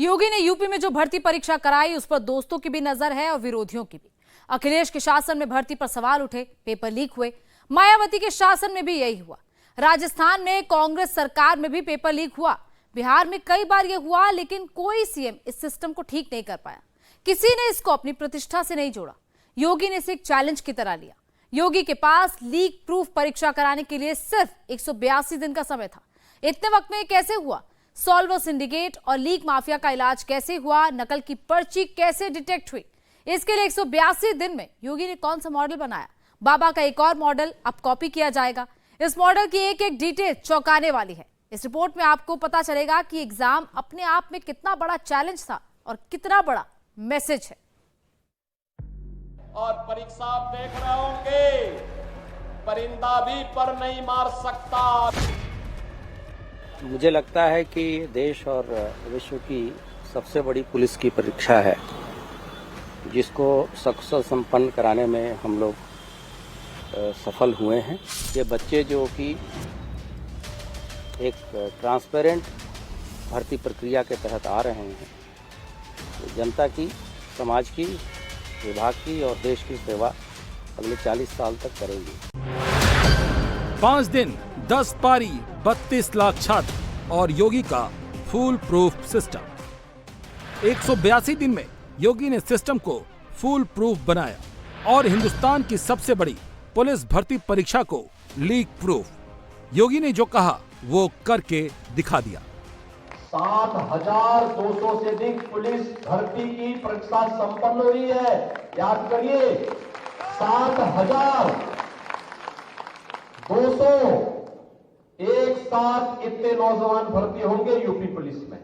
योगी ने यूपी में जो भर्ती परीक्षा कराई उस पर दोस्तों की भी नजर है और विरोधियों की भी। अखिलेश के शासन में भर्ती पर सवाल उठे, पेपर लीक हुए। मायावती के शासन में भी यही हुआ। राजस्थान में कांग्रेस सरकार में भी पेपर लीक हुआ। बिहार में कई बार यह हुआ, लेकिन कोई सीएम इस सिस्टम को ठीक नहीं कर पाया। किसी ने इसको अपनी प्रतिष्ठा से नहीं जोड़ा। योगी ने इसे एक चैलेंज की तरह लिया। योगी के पास लीक प्रूफ परीक्षा कराने के लिए सिर्फ 182 दिन का समय था। इतने वक्त में ये कैसे हुआ? सॉल्वर सिंडिकेट और लीक माफिया का इलाज कैसे हुआ? नकल की पर्ची कैसे डिटेक्ट हुई? इसके लिए 182 दिन में योगी ने कौन सा मॉडल बनाया? बाबा का एक और मॉडल अब कॉपी किया जाएगा। इस मॉडल की एक एक डिटेल चौंकाने वाली है। इस रिपोर्ट में आपको पता चलेगा कि एग्जाम अपने आप में कितना बड़ा चैलेंज था और कितना बड़ा मैसेज है। और परीक्षा आप देख रहे होंगे, परिंदा भी पर नहीं मार सकता। मुझे लगता है कि देश और विश्व की सबसे बड़ी पुलिस की परीक्षा है, जिसको सकुशल संपन्न कराने में हम लोग सफल हुए हैं। ये बच्चे जो कि एक ट्रांसपेरेंट भर्ती प्रक्रिया के तहत आ रहे हैं, जनता की, समाज की, विभाग की और देश की सेवा अगले 40 साल तक करेंगे। 5 दिन 10 पारी 32 लाख छात्र और योगी का फुल प्रूफ सिस्टम। 182 दिन में योगी ने सिस्टम को फुल प्रूफ बनाया और हिंदुस्तान की सबसे बड़ी पुलिस भर्ती परीक्षा को लीक प्रूफ। योगी ने जो कहा वो करके दिखा दिया। 7,200 से अधिक पुलिस भर्ती की परीक्षा संपन्न हुई है। याद करिए, 7,200 एक साथ इतने नौजवान भर्ती होंगे यूपी पुलिस में।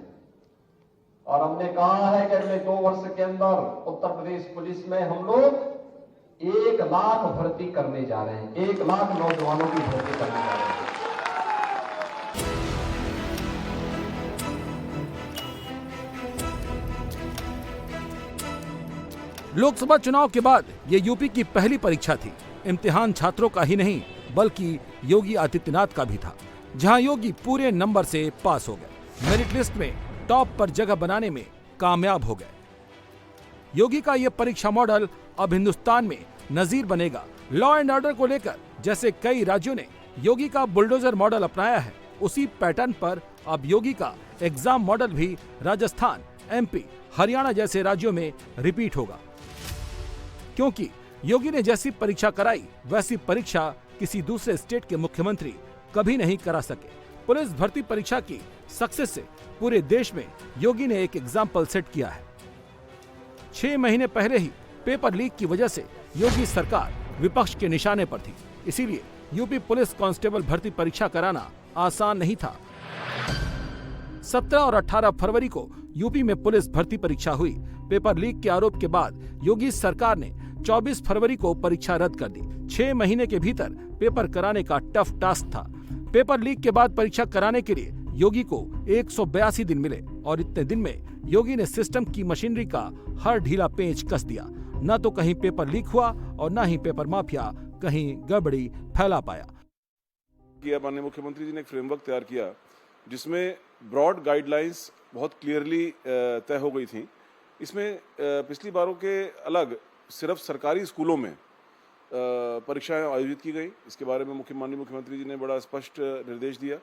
और हमने कहा है कि अगले 2 वर्ष के अंदर उत्तर प्रदेश पुलिस में हम लोग 1 लाख भर्ती करने जा रहे हैं। 1 लाख नौजवानों की भर्ती करने जा रहे हैं। लोकसभा चुनाव के बाद ये यूपी की पहली परीक्षा थी। इम्तिहान छात्रों का ही नहीं बल्कि योगी आदित्यनाथ का भी था, जहां योगी पूरे नंबर से पास हो गए। मेरिट लिस्ट में टॉप पर जगह बनाने में कामयाब हो गए। योगी का ये परीक्षा मॉडल अब हिंदुस्तान में नजीर बनेगा। लॉ एंड ऑर्डर को लेकर जैसे कई राज्यों ने योगी का बुलडोजर मॉडल अपनाया है, उसी पैटर्न पर अब योगी का एग्जाम मॉडल भी राजस्थान, एमपी, हरियाणा जैसे राज्यों में रिपीट होगा। क्योंकि योगी ने जैसी परीक्षा कराई वैसी परीक्षा किसी दूसरे स्टेट के मुख्यमंत्री कभी नहीं करा सके। पुलिस भर्ती परीक्षा की सक्सेस से पूरे देश में योगी ने एक एग्जाम्पल सेट किया है। 6 महीने पहले ही पेपर लीक की वजह से योगी सरकार विपक्ष के निशाने पर थी। इसीलिए यूपी पुलिस कांस्टेबल भर्ती परीक्षा कराना आसान नहीं था। 17 और 18 फरवरी को यूपी में पुलिस भर्ती परीक्षा हुई। पेपर लीक के आरोप के बाद योगी सरकार ने 24 फरवरी को परीक्षा रद्द कर दी। 6 महीने के भीतर पेपर कराने का टफ टास्क था। पेपर लीक के बाद परीक्षा कराने के लिए योगी को 182 दिन मिले और इतने दिन में योगी ने सिस्टम की मशीनरी का हर ढीला पेंच कस दिया। न तो कहीं पेपर लीक हुआ और न ही पेपर माफिया कहीं गड़बड़ी फैला पाया। माननीय मुख्यमंत्री जी ने एक फ्रेमवर्क तैयार किया, जिसमें ब्रॉड गाइडलाइंस बहुत क्लियरली तय हो गई थी। इसमें पिछली बारों के अलग सिर्फ सरकारी स्कूलों में परीक्षाएं आयोजित की गई। इसके बारे में माननीय मुख्यमंत्री जी ने बड़ा स्पष्ट निर्देश दिया।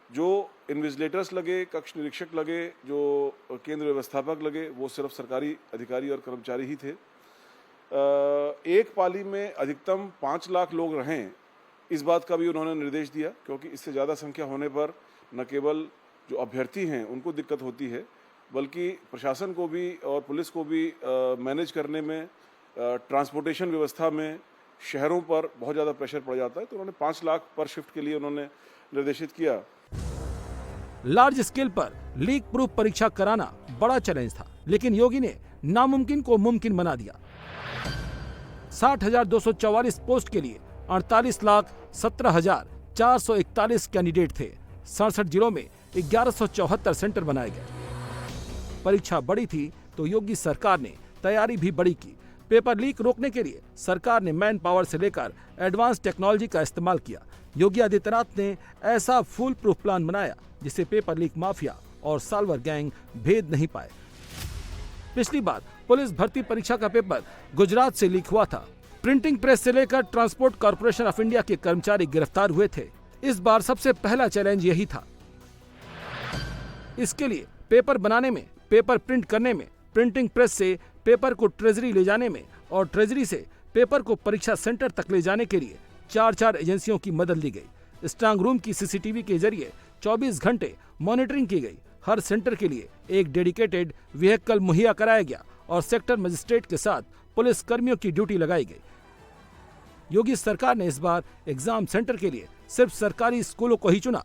जो इन्विजिलेटर्स लगे, कक्ष निरीक्षक लगे, जो केंद्र व्यवस्थापक लगे, वो सिर्फ सरकारी अधिकारी और कर्मचारी ही थे। एक पाली में अधिकतम 5 लाख लोग रहें, इस बात का भी उन्होंने निर्देश दिया, क्योंकि इससे ज़्यादा संख्या होने पर न केवल जो अभ्यर्थी हैं उनको दिक्कत होती है, बल्कि प्रशासन को भी और पुलिस को भी मैनेज करने में, ट्रांसपोर्टेशन व्यवस्था में शहरों पर बहुत ज़्यादा प्रेशर पड़ जाता है। तो उन्होंने 5 लाख पर शिफ्ट के लिए उन्होंने निर्देशित किया। लार्ज स्केल पर लीक प्रूफ परीक्षा कराना बड़ा चैलेंज था, लेकिन योगी ने नामुमकिन को मुमकिन बना दिया। 60,244 पोस्ट के लिए 48,17,441 कैंडिडेट थे। 67 जिलों में 1174 सेंटर बनाए गए। परीक्षा बड़ी थी तो योगी सरकार ने तैयारी भी बड़ी की। पेपर लीक रोकने के लिए सरकार ने मैन पावर से लेकर एडवांस टेक्नोलॉजी का इस्तेमाल किया। योगी आदित्यनाथ ने ऐसा फुल प्रूफ प्लान बनाया जिससे पेपर लीक माफिया और साल्वर गैंग भेद नहीं पाए। पिछली बार पुलिस भर्ती परीक्षा का पेपर गुजरात से लीक हुआ था। प्रिंटिंग प्रेस से लेकर ट्रांसपोर्ट कॉर्पोरेशन ऑफ इंडिया के कर्मचारी गिरफ्तार हुए थे। इस बार सबसे पहला चैलेंज यही था। इसके लिए पेपर बनाने में, पेपर प्रिंट करने में, प्रिंटिंग प्रेस से पेपर को ट्रेजरी ले जाने में और ट्रेजरी से पेपर को परीक्षा सेंटर तक ले जाने के लिए 4 एजेंसियों की मदद ली गई। स्ट्रांग रूम की सीसीटीवी के जरिए 24 घंटे मॉनिटरिंग की गई। हर सेंटर के लिए एक डेडिकेटेड व्हीकल मुहैया कराया गया और सेक्टर मजिस्ट्रेट के साथ पुलिस कर्मियों की ड्यूटी लगाई गई। योगी सरकार ने इस बार एग्जाम सेंटर के लिए सिर्फ सरकारी स्कूलों को ही चुना।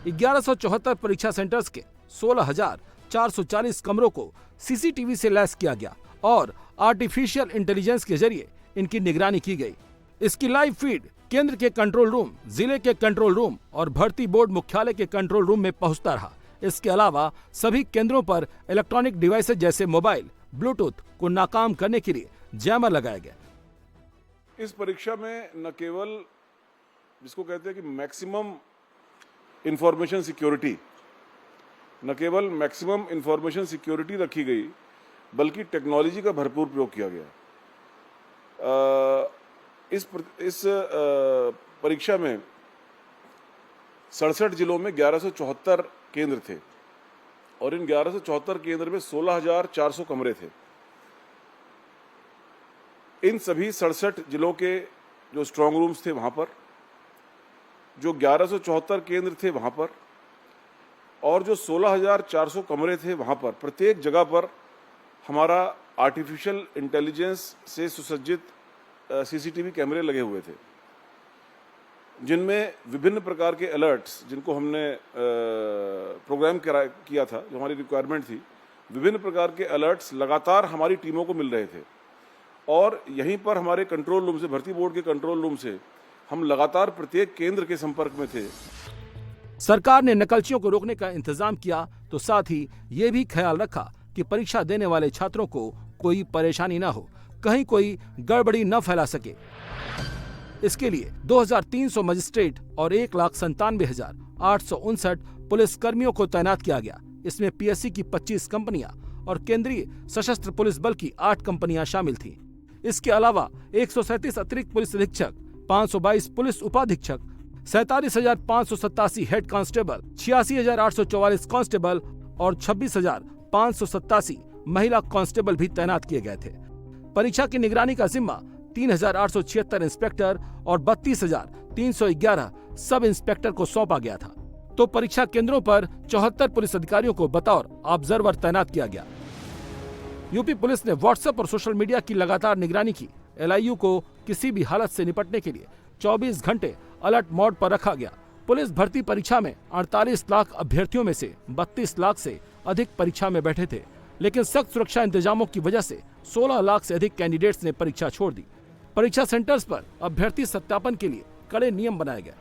1174 परीक्षा सेंटर्स के 16,440 कमरों को सीसीटीवी से लैस किया गया और आर्टिफिशियल इंटेलिजेंस के जरिए इनकी निगरानी की गई। इसकी लाइव फीड केंद्र के कंट्रोल रूम, जिले के कंट्रोल रूम और भर्ती बोर्ड मुख्यालय के कंट्रोल रूम में पहुंचता रहा। इसके अलावा सभी केंद्रों पर इलेक्ट्रॉनिक डिवाइसेज जैसे मोबाइल, ब्लूटूथ को नाकाम करने के लिए जैमर लगाया गया। इस परीक्षा में न केवल जिसको कहते हैं कि मैक्सिमम इंफॉर्मेशन सिक्योरिटी, न केवल मैक्सिमम इंफॉर्मेशन सिक्योरिटी रखी गई, बल्कि टेक्नोलॉजी का भरपूर प्रयोग किया गया। इस परीक्षा में 67 जिलों में 1174 केंद्र थे और इन 1174 केंद्र में 16,400 कमरे थे। इन सभी 67 जिलों के जो स्ट्रांग रूम्स थे वहां पर, जो 1174 केंद्र थे वहां पर और जो 16,400 कमरे थे वहां पर, प्रत्येक जगह पर हमारा आर्टिफिशियल इंटेलिजेंस से सुसज्जित सीसीटीवी कैमरे लगे हुए थे, जिनमें विभिन्न प्रकार के अलर्ट्स, जिनको हमने प्रोग्राम किया था, जो हमारी रिक्वायरमेंट थी, विभिन्न प्रकार के अलर्ट्स लगातार हमारी टीमों को मिल रहे थे। और यहीं पर हमारे कंट्रोल रूम से, भर्ती बोर्ड के कंट्रोल रूम से हम लगातार प्रत्येक केंद्र के संपर्क में थे। सरकार ने नकलचियों को रोकने का इंतजाम किया तो साथ ही ये भी ख्याल रखा कि परीक्षा देने वाले छात्रों को कोई परेशानी न हो, कहीं कोई गड़बड़ी न फैला सके। इसके लिए 2,300 मजिस्ट्रेट और 1,97,859 पुलिस कर्मियों को तैनात किया गया। इसमें पीएससी की 25 कंपनियां और केंद्रीय सशस्त्र पुलिस बल की 8 कंपनियां शामिल थीं। इसके अलावा 137 अतिरिक्त पुलिस अधीक्षक, 522 पुलिस उपाधीक्षक, 47,587 हेड कांस्टेबल, 86,844 कांस्टेबल और 26,587 महिला कांस्टेबल भी तैनात किए गए थे। परीक्षा की निगरानी का जिम्मा 3,876 इंस्पेक्टर और 32,311 सब इंस्पेक्टर को सौंपा गया था। तो परीक्षा केंद्रों पर 74 पुलिस अधिकारियों को बतौर ऑब्जर्वर तैनात किया गया। यूपी पुलिस ने व्हाट्सएप और सोशल मीडिया की लगातार निगरानी की। एलआईयू को किसी भी हालत से निपटने के लिए 24 घंटे अलर्ट मोड पर रखा गया। पुलिस भर्ती परीक्षा में 48 लाख अभ्यर्थियों में से 32 लाख से अधिक परीक्षा में बैठे थे, लेकिन सख्त सुरक्षा इंतजामों की वजह से 16 लाख से अधिक कैंडिडेट्स ने परीक्षा छोड़ दी। परीक्षा सेंटर्स पर अभ्यर्थी सत्यापन के लिए कड़े नियम बनाए गए।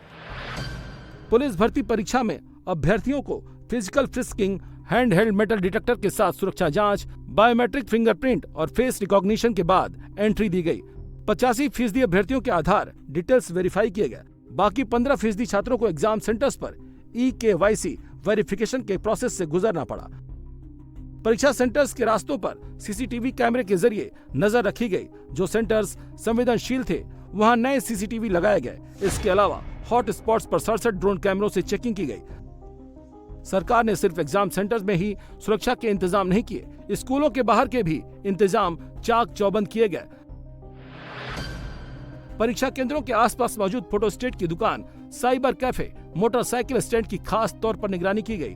पुलिस भर्ती परीक्षा में अभ्यर्थियों को physical frisking, hand held metal detector के साथ सुरक्षा जांच, बायोमेट्रिक फिंगरप्रिंट और फेस रिकॉग्निशन के बाद एंट्री दी गई। 85% अभ्यर्थियों के आधार डिटेल्स वेरीफाई किए गए। बाकी 15% छात्रों को एग्जाम सेंटर्स पर EKYC वेरिफिकेशन के प्रोसेस से गुजरना पड़ा। परीक्षा सेंटर्स के रास्तों पर सीसीटीवी कैमरे के जरिए नजर रखी गई। जो सेंटर्स संवेदनशील थे वहां नए सीसीटीवी लगाए गए। इसके अलावा हॉट स्पॉट्स पर 67 ड्रोन कैमरों से चेकिंग की गई। सरकार ने सिर्फ एग्जाम सेंटर्स में ही सुरक्षा के इंतजाम नहीं किए, स्कूलों के बाहर के भी इंतजाम चाक चौबंद किए गए। परीक्षा केंद्रों के आसपास मौजूद फोटोस्टेट की दुकान, साइबर कैफे, मोटरसाइकिल स्टैंड की खास तौर पर निगरानी की गई।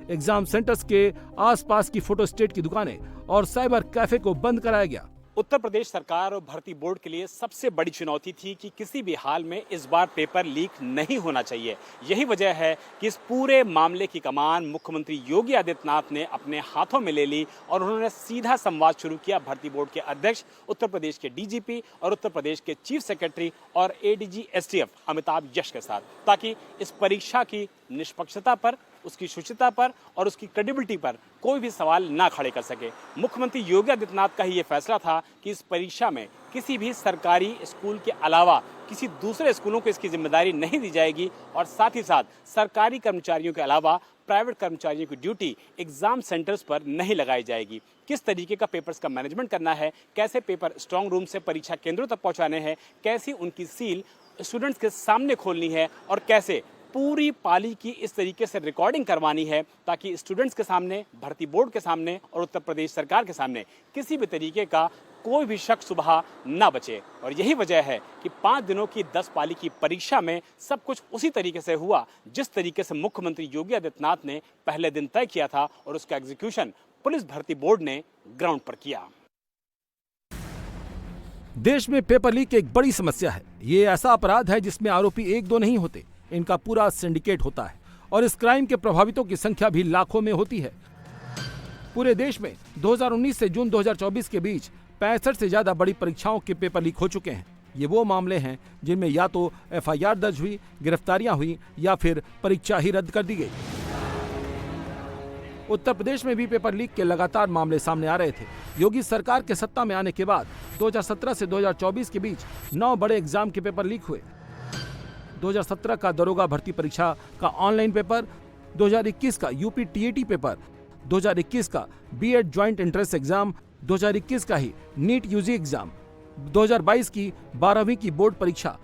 एग्जाम सेंटर्स के आसपास की फोटोस्टेट की दुकानें और साइबर कैफे को बंद कराया गया। उत्तर प्रदेश सरकार और भर्ती बोर्ड के लिए सबसे बड़ी चुनौती थी कि किसी भी हाल में इस बार पेपर लीक नहीं होना चाहिए। यही वजह है कि इस पूरे मामले की कमान मुख्यमंत्री योगी आदित्यनाथ ने अपने हाथों में ले ली और उन्होंने सीधा संवाद शुरू किया भर्ती बोर्ड के अध्यक्ष, उत्तर प्रदेश के डीजीपी और उत्तर प्रदेश के चीफ सेक्रेटरी और एडीजी एसटीएफ अमिताभ यश के साथ, ताकि इस परीक्षा की निष्पक्षता पर, उसकी शुचिता पर और उसकी क्रेडिबिलिटी पर कोई भी सवाल ना खड़े कर सके। मुख्यमंत्री योगी आदित्यनाथ का ही ये फैसला था कि इस परीक्षा में किसी भी सरकारी स्कूल के अलावा किसी दूसरे स्कूलों को इसकी जिम्मेदारी नहीं दी जाएगी और साथ ही साथ सरकारी कर्मचारियों के अलावा प्राइवेट कर्मचारियों की ड्यूटी एग्जाम सेंटर्स पर नहीं लगाई जाएगी। किस तरीके का पेपर्स का मैनेजमेंट करना है, कैसे पेपर स्ट्रांग रूम से परीक्षा केंद्रों तक पहुंचाने हैं, कैसी उनकी सील स्टूडेंट्स के सामने खोलनी है और कैसे पूरी पाली की इस तरीके से रिकॉर्डिंग करवानी है ताकि स्टूडेंट्स के सामने, भर्ती बोर्ड के सामने और उत्तर प्रदेश सरकार के सामने किसी भी तरीके का कोई भी शक सुबह ना बचे। और यही वजह है कि 5 दिनों की 10 पाली की परीक्षा में सब कुछ उसी तरीके से हुआ जिस तरीके से मुख्यमंत्री योगी आदित्यनाथ ने पहले दिन तय किया था और उसका एग्जीक्यूशन पुलिस भर्ती बोर्ड ने ग्राउंड पर किया। देश में पेपर लीक एक बड़ी समस्या है। ये ऐसा अपराध है जिसमें आरोपी एक दो नहीं होते, इनका पूरा सिंडिकेट होता है और इस क्राइम के प्रभावितों की संख्या भी लाखों में होती है। पूरे देश में 2019 से जून 2024 के बीच 65 से ज्यादा बड़ी परीक्षाओं के पेपर लीक हो चुके हैं। ये वो मामले हैं जिनमें या तो FIR दर्ज हुई, गिरफ्तारियां हुई या फिर परीक्षा ही रद्द कर दी गई। उत्तर प्रदेश में भी पेपर लीक के लगातार मामले सामने आ रहे थे। योगी सरकार के सत्ता में आने के बाद 2017 से 2024 के बीच 9 बड़े एग्जाम के पेपर लीक हुए। 2017 का दरोगा भर्ती परीक्षा का ऑनलाइन पेपर, 2021 का यूपी TAT पेपर, 2021 का B.Ed ज्वाइंट एंट्रेंस एग्जाम, 2021 का ही नीट UG एग्जाम, 2022 की 12वीं की बोर्ड परीक्षा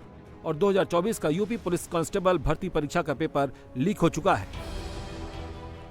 और 2024 का यूपी पुलिस कांस्टेबल भर्ती परीक्षा का पेपर लीक हो चुका है।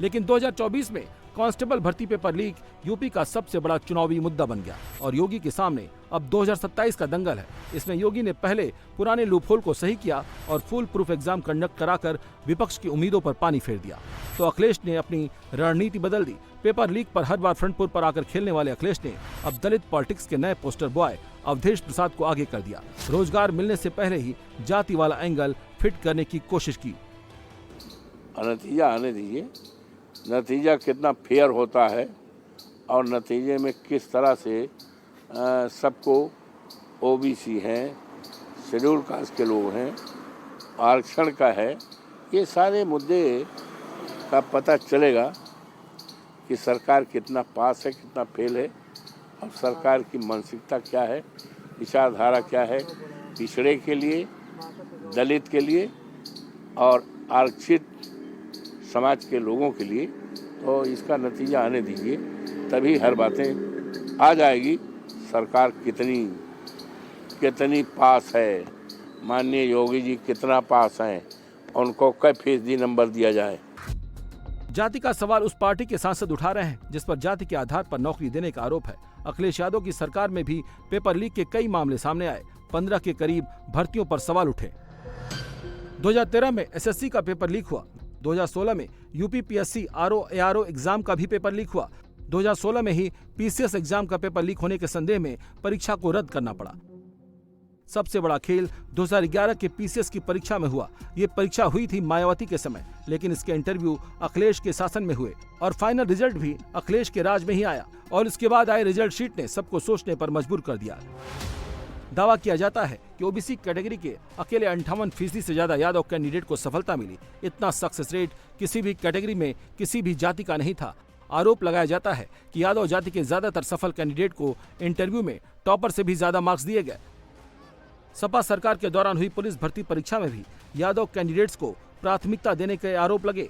लेकिन 2024 में कांस्टेबल भर्ती पेपर लीक यूपी का सबसे बड़ा चुनावी मुद्दा बन गया और योगी के सामने अब 2027 का दंगल है। इसमें योगी ने पहले पुराने लूपहोल को सही किया और फुल प्रूफ एग्जाम कंडक्ट कराकर विपक्ष की उम्मीदों पर पानी फेर दिया। तो अखिलेश ने अपनी रणनीति बदल दी। पेपर लीक पर हर बार फ्रंट पर आकर खेलने वाले अखिलेश ने अब दलित पॉलिटिक्स के नए पोस्टर बॉय अवधेश प्रसाद को आगे कर दिया। रोजगार मिलने से पहले ही जाति वाला एंगल फिट करने की कोशिश की। नतीजा आने दीजिए, नतीजा कितना फेयर होता है और नतीजे में किस तरह से सबको OBC हैं, शेड्यूल कास्ट के लोग हैं, आरक्षण का है, ये सारे मुद्दे का पता चलेगा कि सरकार कितना पास है, कितना फेल है और सरकार की मानसिकता क्या है, विचारधारा क्या है पिछड़े के लिए, दलित के लिए और आरक्षित समाज के लोगों के लिए। तो इसका नतीजा आने दीजिए, तभी हर बातें आ जाएगी। सरकार कितनी पास है, माननीय योगी जी कितना पास हैं, उनको कई फीसदी नंबर दिया जाए। जाति का सवाल उस पार्टी के सांसद उठा रहे हैं जिस पर जाति के आधार पर नौकरी देने का आरोप है। अखिलेश यादव की सरकार में भी पेपर लीक के कई मामले सामने आए। 15 के करीब भर्तियों पर सवाल उठे। 2013 में SSC का पेपर लीक हुआ। 2016 में यूपी PSC RO-ARO एग्जाम का भी पेपर लीक हुआ। 2016 में ही PCS एग्जाम का पेपर लीक होने के संदेह में परीक्षा को रद्द करना पड़ा। सबसे बड़ा खेल 2011 के PCS की परीक्षा में हुआ। ये परीक्षा हुई थी मायावती के समय, लेकिन इसके इंटरव्यू अखिलेश के शासन में हुए और फाइनल रिजल्ट भी अखिलेश के राज में ही आया और इसके बाद आए रिजल्ट शीट ने सबको सोचने पर मजबूर कर दिया। दावा किया जाता है कि OBC कैटेगरी के अकेले 58% से ज्यादा यादव कैंडिडेट को सफलता मिली। इतना सक्सेस रेट किसी भी कैटेगरी में किसी भी जाति का नहीं था। आरोप लगाया जाता है कि यादव जाति के ज्यादातर सफल कैंडिडेट को इंटरव्यू में टॉपर से भी ज्यादा मार्क्स दिए गए। सपा सरकार के दौरान हुई पुलिस भर्ती परीक्षा में भी यादव कैंडिडेट्स को प्राथमिकता देने के आरोप लगे।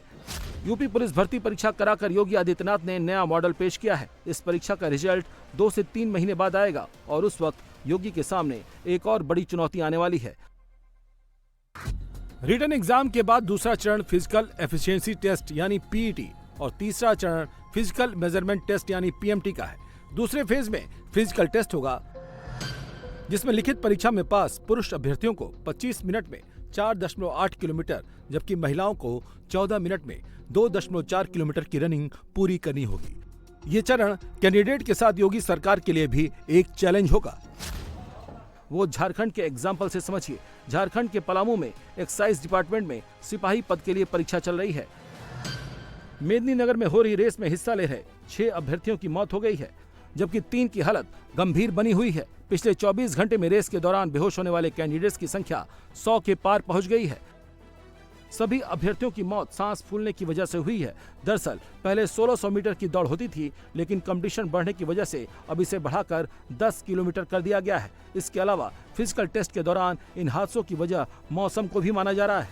यूपी पुलिस भर्ती परीक्षा कराकर योगी आदित्यनाथ ने नया मॉडल पेश किया है। इस परीक्षा का रिजल्ट 2 से 3 महीने बाद आएगा और उस वक्त योगी के सामने एक और बड़ी चुनौती आने वाली है। रिटन एग्जाम के बाद दूसरा चरण फिजिकल एफिशिएंसी टेस्ट यानी PET और तीसरा चरण फिजिकल मेजरमेंट टेस्ट यानी PMT का है। दूसरे फेज में फिजिकल टेस्ट होगा जिसमें लिखित परीक्षा में पास पुरुष अभ्यर्थियों को 25 मिनट में 4.8 किलोमीटर जबकि महिलाओं को 14 मिनट में 2.4 किलोमीटर की रनिंग पूरी करनी होगी। ये चरण कैंडिडेट के साथ योगी सरकार के लिए भी एक चैलेंज होगा। वो झारखंड के एग्जाम्पल से समझिए। झारखंड के पलामू में एक्साइज डिपार्टमेंट में सिपाही पद के लिए परीक्षा चल रही है। मेदिनीनगर में हो रही रेस में हिस्सा ले रहे 6 अभ्यर्थियों की मौत हो गई है जबकि 3 की हालत गंभीर बनी हुई है। पिछले 24 घंटे में रेस के दौरान बेहोश होने वाले कैंडिडेट्स की संख्या 100 के पार पहुंच गई है। सभी अभ्यर्थियों की मौत सांस फूलने की वजह से हुई है। दरअसल पहले 1600 मीटर की दौड़ होती थी, लेकिन कंपटीशन बढ़ने की वजह से अब इसे बढ़ाकर 10 किलोमीटर कर दिया गया है। इसके अलावा फिजिकल टेस्ट के दौरान इन हादसों की वजह मौसम को भी माना जा रहा है।